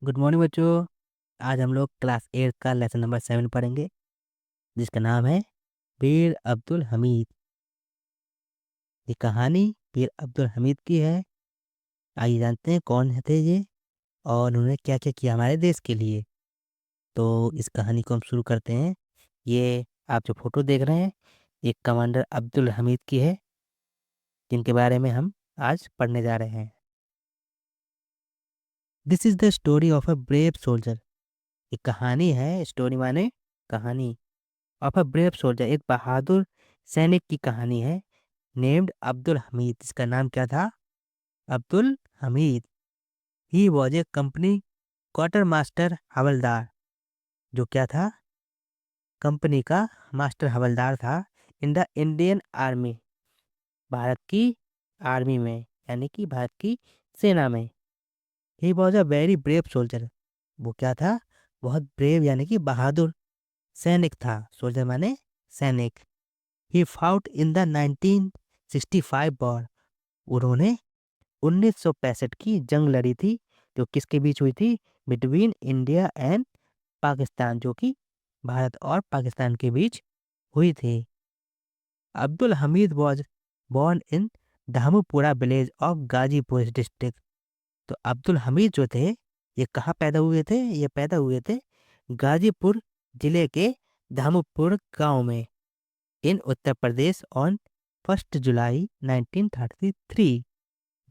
Good morning बच्चों। आज हम लोग क्लास 8 का लेसन नंबर 7 पढ़ेंगे, जिसका नाम है पीर अब्दुल हमीद। ये कहानी पीर अब्दुल हमीद की है। आइए जानते हैं कौन थे ये और उन्होंने क्या क्या किया हमारे देश के लिए। तो इस कहानी को हम शुरू करते हैं। ये आप जो फोटो देख रहे हैं, ये कमांडर अब्दुल हमीद की है, जिनके बारे में हम आज पढ़ने जा रहे हैं। This is the story of a brave soldier. ये कहानी है, स्टोरी माने कहानी। ऑफ अ ब्रेव सोल्जर, एक बहादुर सैनिक की कहानी है। नेम्ड अब्दुल हमीद, इसका नाम क्या था? Abdul Hamid. He was a company quartermaster havildar. जो क्या था? कंपनी का मास्टर हवलदार था। In the Indian army, Bharat की आर्मी में, यानी कि भारत की सेना में। He was a very brave soldier. वो क्या था? बहुत ब्रेव यानी कि बहादुर सैनिक था। सोल्जर माने सैनिक। ही फाउट इन द 1965 वॉर। उन्होंने 1965 की जंग लड़ी थी, जो किसके बीच हुई थी? बिटवीन इंडिया एंड पाकिस्तान, जो कि भारत और पाकिस्तान के बीच हुई थी। Abdul Hamid was born in Dhamupura village of Ghazipur district. तो अब्दुल हमीद जो थे, ये कहाँ पैदा हुए थे? ये पैदा हुए थे गाजीपुर जिले के धामुपुर गांव में, इन उत्तर प्रदेश, ऑन 1 जुलाई 1933।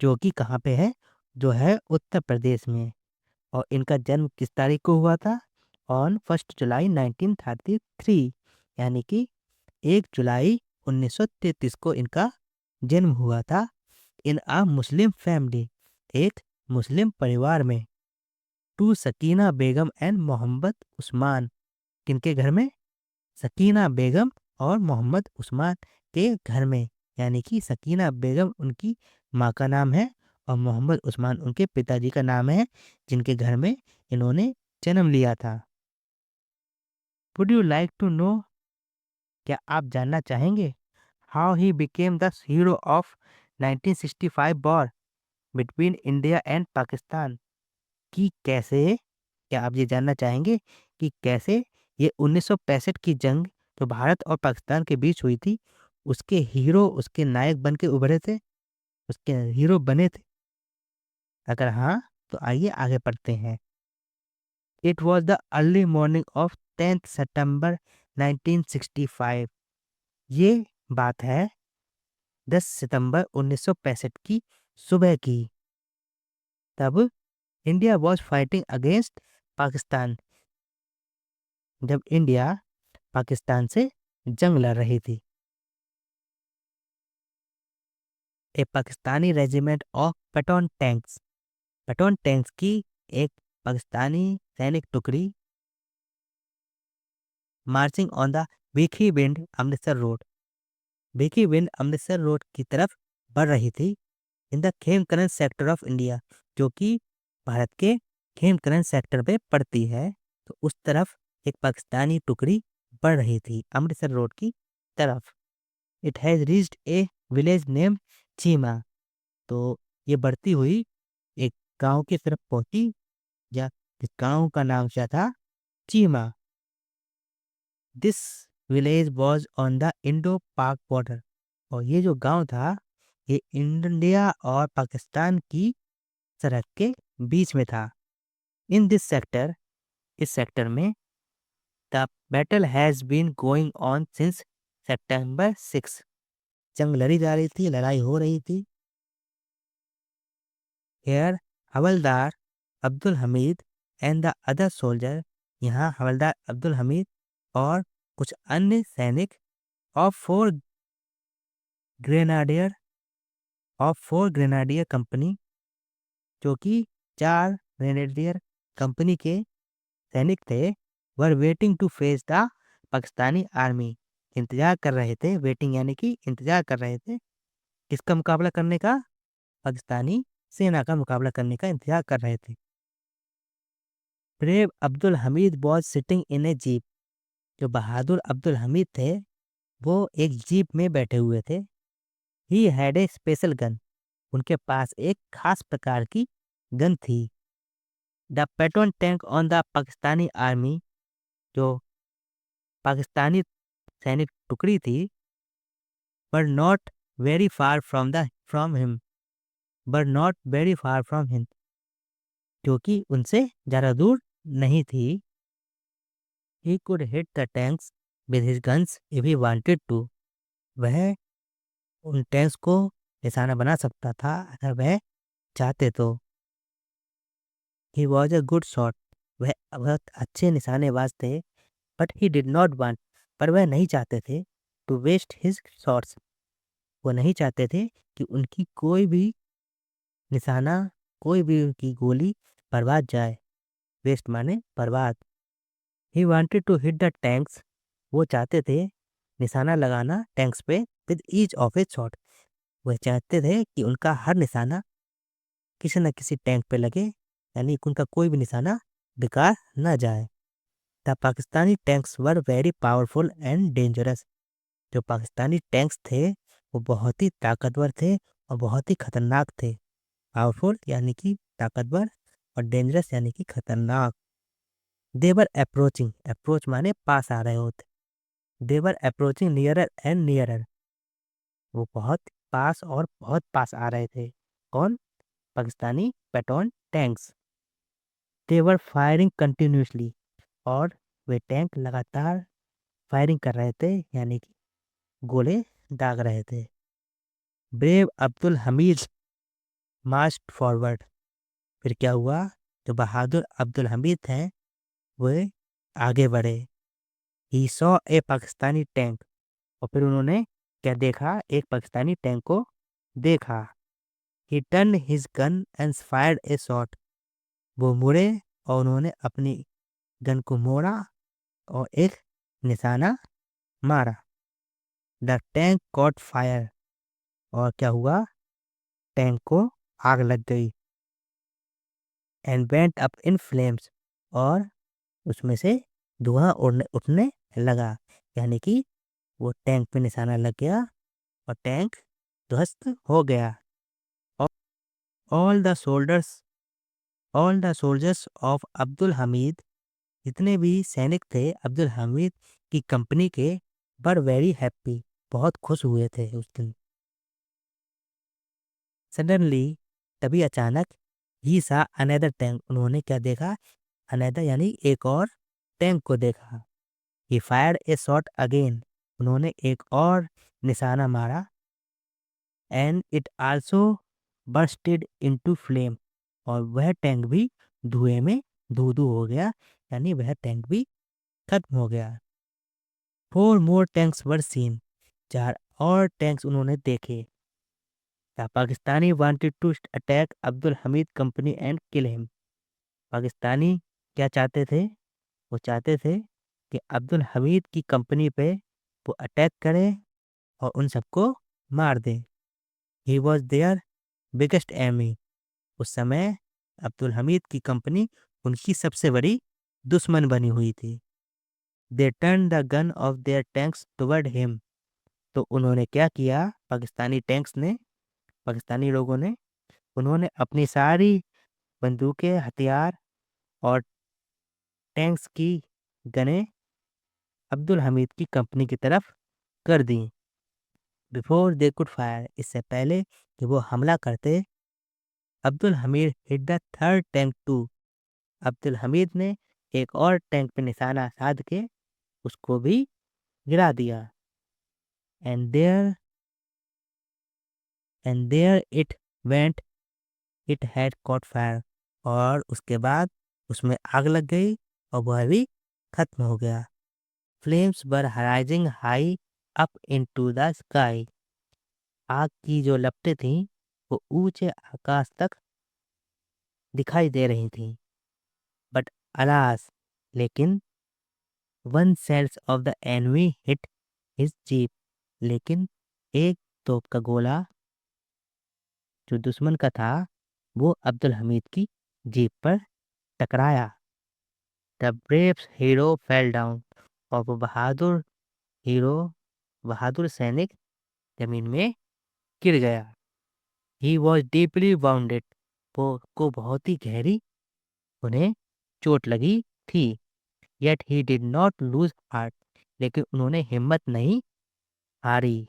जो कि कहाँ पे है? जो है उत्तर प्रदेश में। और इनका जन्म किस तारीख को हुआ था? ऑन 1 जुलाई 1933, यानी कि 1 जुलाई 1933 को इनका जन्म हुआ था। इन आ मुस्लिम फैमिली, एक मुस्लिम परिवार में। To Sakina Begum and Mohammad Usman. किनके घर में? सकीना बेगम और मोहम्मद उस्मान के घर में। यानी कि सकीना बेगम उनकी माँ का नाम है और मोहम्मद उस्मान उनके पिताजी का नाम है, जिनके घर में इन्होंने जन्म लिया था। Would you like to know, क्या आप जानना चाहेंगे? How he became the hero of 1965 war between India and Pakistan. कि कैसे, क्या आप ये जानना चाहेंगे कि कैसे ये 1965 की जंग जो भारत और पाकिस्तान के बीच हुई थी, उसके हीरो, उसके नायक बन के उभरे थे, उसके हीरो बने थे? अगर हाँ, तो आइए आगे पढ़ते हैं। It was the early morning of 10th सितंबर 1965। ये बात है 10 सितंबर 1965 की सुबह की। तब India was fighting against Pakistan, जब इंडिया पाकिस्तान से जंग लड़ रही थी। A Pakistani regiment of Patton tanks, Patton tanks की एक पाकिस्तानी सैनिक टुकड़ी marching on the Bhikhiwind Amritsar road, Bhikhiwind Amritsar road की तरफ बढ़ रही थी। In the Khemkaran sector of India, जो कि भारत के खेमकरन सेक्टर पे पड़ती है। तो उस तरफ एक पाकिस्तानी टुकड़ी बढ़ रही थी, अमृतसर रोड की तरफ। It has reached A village name Cheema. तो ये बढ़ती हुई एक गांव की तरफ पहुंची, या इस गांव का नाम क्या था? Cheema. This village was on the Indo पाक बॉर्डर। और ये जो गांव था, ये इंडिया और पाकिस्तान की सरहद के बीच में था। इन दिस सेक्टर, इस सेक्टर में, the battle has been going on since September 6। जंग लड़ी जा रही थी, लड़ाई हो रही थी। Here havildar Abdul Hamid and the other soldier, यहाँ हवलदार अब्दुल हमीद और कुछ अन्य सैनिक of grenadier four grenadier company, जो कि 4 ग्रेनेडियर कंपनी के सैनिक थे, were waiting to face the Pakistani army. इंतजार कर रहे थे, वेटिंग यानी कि इंतजार कर रहे थे, किसका मुकाबला करने का? पाकिस्तानी सेना का मुकाबला करने का इंतजार कर रहे थे। Brave Abdul Hamid was sitting in A jeep. जो बहादुर अब्दुल हमीद थे, वो एक जीप में बैठे हुए थे। He had a special gun. उनके पास एक खास प्रकार की गन थी। The Patton tank on the Pakistani army, जो पाकिस्तानी सैनिक टुकड़ी थी, were not very far from him, were not very far from him, जो कि उनसे ज़्यादा दूर नहीं थी। He could hit the tanks with his guns if he wanted to, वह उन टैंक्स को निशाना बना सकता था अगर वह चाहते तो। ही वॉज अ गुड शॉट, वह बहुत अच्छे निशानेबाज थे। But he did not want, पर वह नहीं चाहते थे टू वेस्ट हिज शॉट्स, वो नहीं चाहते थे कि उनकी कोई भी निशाना, कोई भी उनकी गोली बर्बाद जाए। वेस्ट माने बर्बाद। He wanted to hit the tanks, वो चाहते थे निशाना लगाना टैंक्स पे with each of a shot, वह चाहते थे कि उनका हर निशाना किसी न किसी टैंक पे लगे, यानी कि उनका कोई भी निशाना बेकार न जाए। The Pakistani tanks were very powerful and dangerous, जो पाकिस्तानी टैंक्स थे वो बहुत ही ताकतवर थे और बहुत ही खतरनाक थे। पावरफुल यानी कि ताकतवर और डेंजरस यानी कि खतरनाक। देवर अप्रोचिंग, अप्रोच माने पास आ रहे होते, देवर अप्रोचिंग नियरर एंड नियरर, वो बहुत पास और बहुत पास आ रहे थे। कौन? Pakistani Patton tanks. They were firing continuously, और वे टैंक लगातार फायरिंग कर रहे थे, यानी कि गोले दाग रहे थे। Brave Abdul Hamid marched forward, फिर क्या हुआ? जो बहादुर अब्दुल हमीद हैं वे आगे बढ़े। He saw a Pakistani tank, और फिर उन्होंने क्या देखा? एक पाकिस्तानी टैंक को देखा। ही turn his gun and fired A shot, वो मुड़े और उन्होंने अपनी गन को मोड़ा और एक निशाना मारा। द टैंक कॉट फायर, और क्या हुआ? टैंक को आग लग गई। And went up in flames, और उसमें से धुआं उड़ने उठने लगा, यानी कि वो टैंक पे निशाना लग गया और टैंक ध्वस्त हो गया। All the shoulders all the soldiers of Abdul Hamid, जितने भी सैनिक थे अब्दुल हमीद की कंपनी के, वर वेरी हैप्पी, बहुत खुश हुए थे उस दिन। सडनली, तभी अचानक, ही सा अनदर टैंक, उन्होंने क्या देखा? अनदर यानी एक और टैंक को देखा। ही फायर्ड ए शॉट अगेन, उन्होंने एक और निशाना मारा। And it also bursted into flame, और वह टैंक भी धुएं में धू धू हो गया, यानी वह टैंक भी खत्म हो गया। 4 मोर टैंक्स वर सीन, 4 और टैंक्स उन्होंने देखे। The Pakistani wanted to attack Abdul Hamid company and kill him, Pakistani क्या चाहते थे? वो चाहते थे कि अब्दुल हमीद की कंपनी पे वो अटैक करें और उन सबको मार दें। He was their biggest enemy, उस समय अब्दुल हमीद की कंपनी उनकी सबसे बड़ी दुश्मन बनी हुई थी। They turn the gun of their tanks toward him, तो उन्होंने क्या किया? पाकिस्तानी टैंक्स ने, पाकिस्तानी लोगों ने, उन्होंने अपनी सारी बंदूकें, हथियार और टैंक्स की गनें अब्दुल हमीद की कंपनी की तरफ कर दी। बिफोर दे कुड फायर, इससे पहले कि वो हमला करते, Abdul Hamid hit the third tank too, Abdul Hamid ने एक और टैंक पे निशाना साध के उसको भी गिरा दिया। And there it went, it had caught fire, और उसके बाद उसमें आग लग गई और वह भी खत्म हो गया। Flames were rising high up into the sky, आग की जो लपटें थीं वो ऊंचे आकाश तक दिखाई दे रही थीं। बट अलास, लेकिन one shells of the enemy hit his jeep, लेकिन एक तोप का गोला जो दुश्मन का था वो अब्दुल हमीद की जीप पर टकराया। The brave hero fell down, और वो बहादुर हीरो, बहादुर सैनिक जमीन में गिर गया। ही वॉज डीपली वाउंडेड, वो को बहुत ही गहरी उन्हें चोट लगी थी। Yet he did not lose heart, लेकिन उन्होंने हिम्मत नहीं हारी।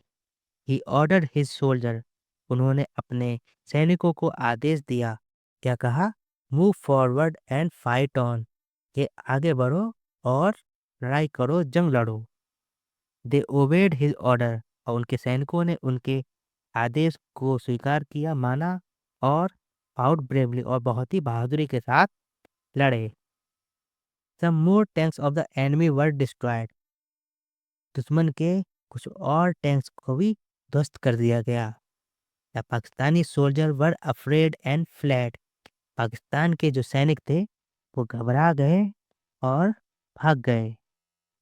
ही ऑर्डर्ड हिज सोल्जर, उन्होंने अपने सैनिकों को आदेश दिया। क्या कहा? Move forward and fight on, कि आगे बढ़ो और लड़ाई करो, जंग लड़ो। दे ओबेड हिज ऑर्डर, और उनके सैनिकों ने उनके आदेश को स्वीकार किया, माना, और फाउट ब्रेवली, और बहुत ही बहादुरी के साथ लड़े। Some more tanks of the enemy were destroyed, दुश्मन के कुछ और टैंक्स को भी ध्वस्त कर दिया गया। The Pakistani soldier were afraid and fled, Pakistan के जो सैनिक थे वो घबरा गए और भाग गए।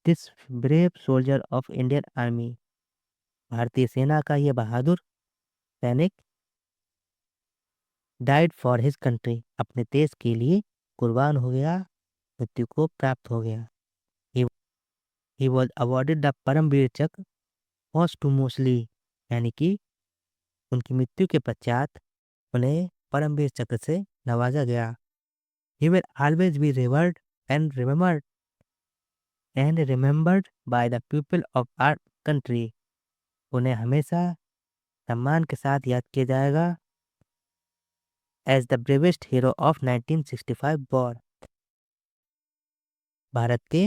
This brave soldier of Indian army, भारतीय सेना का ये बहादुर सैनिक डाइड फॉर हिज कंट्री, अपने देश के लिए कुर्बान हो गया, मृत्यु को प्राप्त हो गया। He was awarded the Paramvir Chakra posthumously, यानी कि उनकी मृत्यु के पश्चात उन्हें परमवीर चक्र से नवाजा गया। He will always be revered and remembered by the people of our country, उन्हें हमेशा सम्मान के साथ याद किया जाएगा as the bravest hero of 1965 war, Bharat के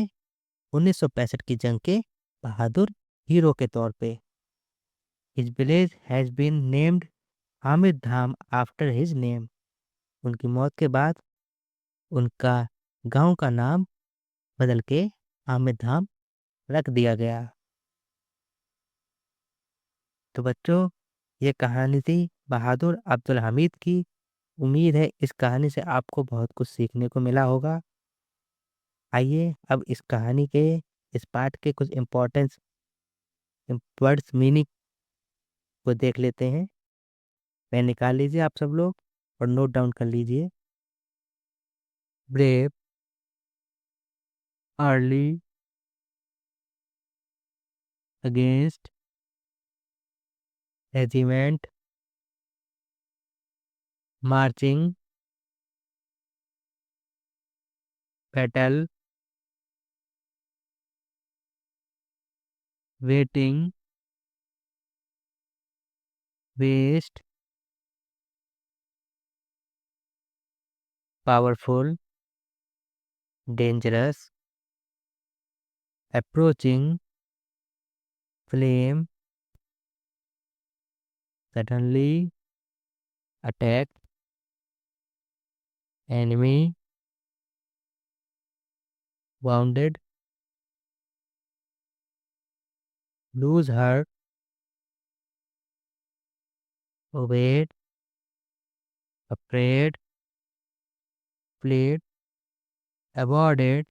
1965 की जंग के बहादुर हीरो के तौर पे। His village has been named Hamid Dham after his name, उनकी मौत के बाद उनका गांव का नाम बदल के हामिद धाम रख दिया गया। तो बच्चों, ये कहानी थी बहादुर अब्दुल हमीद की। उम्मीद है इस कहानी से आपको बहुत कुछ सीखने को मिला होगा। आइए अब इस कहानी के इस पार्ट के कुछ इम्पोर्टेंस वर्ड्स मीनिंग को देख लेते हैं। पेन निकाल लीजिए आप सब लोग और नोट डाउन कर लीजिए। Brave, early, against, regiment, marching, battle, waiting, waste, powerful, dangerous, approaching, flame, suddenly, attack, enemy, wounded, lose heart, obeyed, afraid, fled, avoided,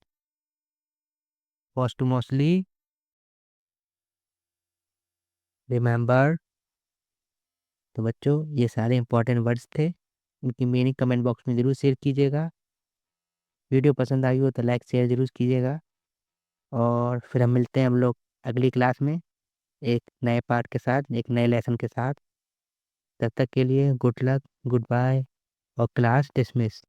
posthumously, remembered। तो बच्चों, ये सारे इंपॉर्टेंट वर्ड्स थे, इनकी मीनिंग कमेंट बॉक्स में ज़रूर शेयर कीजिएगा। वीडियो पसंद आई हो तो लाइक शेयर ज़रूर कीजिएगा, और फिर हम मिलते हैं हम लोग अगली क्लास में एक नए पार्ट के साथ, एक नए लेसन के साथ। तब तक के लिए गुड लक, गुड बाय, और क्लास डिसमिस।